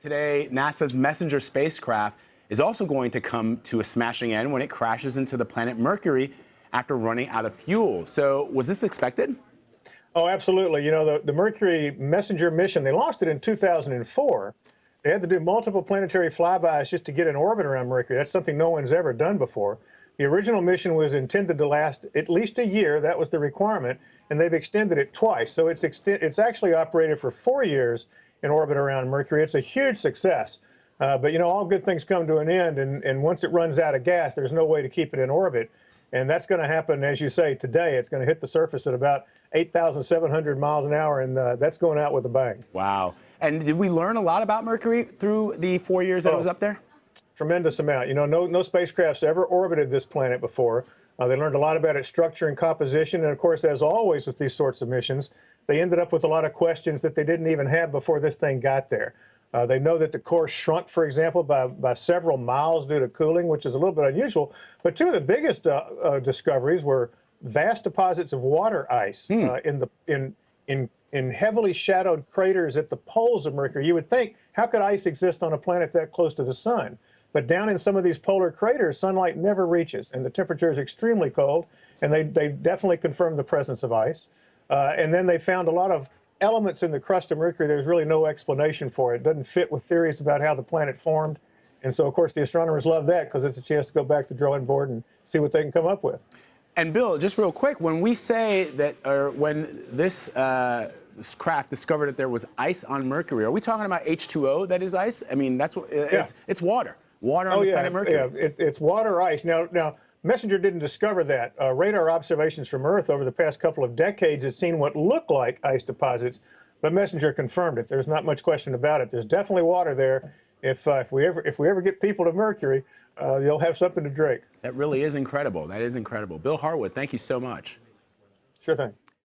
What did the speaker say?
Today, NASA's Messenger spacecraft is also going to come to a smashing end when it crashes into the planet Mercury after running out of fuel. So was this expected? Oh, absolutely. You know, the Mercury Messenger mission, they launched it in 2004. They had to do multiple planetary flybys just to get in orbit around Mercury. That's something no one's ever done before. The original mission was intended to last at least a year. That was the requirement, and they've extended it twice. So it's actually operated for 4 years in orbit around Mercury. It's a huge success. But, you know, all good things come to an end, and once it runs out of gas, there's no way to keep it in orbit. And that's going to happen, as you say, today. It's going to hit the surface at about 8,700 miles an hour, and that's going out with a bang. Wow. And did we learn a lot about Mercury through the 4 years that it was up there? Tremendous amount. You know, no spacecrafts ever orbited this planet before. They learned a lot about its structure and composition. And of course, as always with these sorts of missions, they ended up with a lot of questions that they didn't even have before this thing got there. They know that the core shrunk, for example, by several miles due to cooling, which is a little bit unusual. But two of the biggest discoveries were vast deposits of water ice in heavily shadowed craters at the poles of Mercury. You would think, how could ice exist on a planet that close to the sun? But down in some of these polar craters, sunlight never reaches, and the temperature is extremely cold, and they definitely confirmed the presence of ice. And then they found a lot of elements in the crust of Mercury. There's really no explanation for it. It doesn't fit with theories about how the planet formed. And so, of course, the astronomers love that because it's a chance to go back to the drawing board and see what they can come up with. And Bill, just real quick, when we say that, or when this craft discovered that there was ice on Mercury, are we talking about H2O that is ice? I mean, that's what it's water. Water on the planet Mercury. Yeah, it's water ice. Now, Messenger didn't discover that. Radar observations from Earth over the past couple of decades had seen what looked like ice deposits, but Messenger confirmed it. There's not much question about it. There's definitely water there. If we ever get people to Mercury, you'll have something to drink. That really is incredible. That is incredible. Bill Harwood, thank you so much. Sure thing.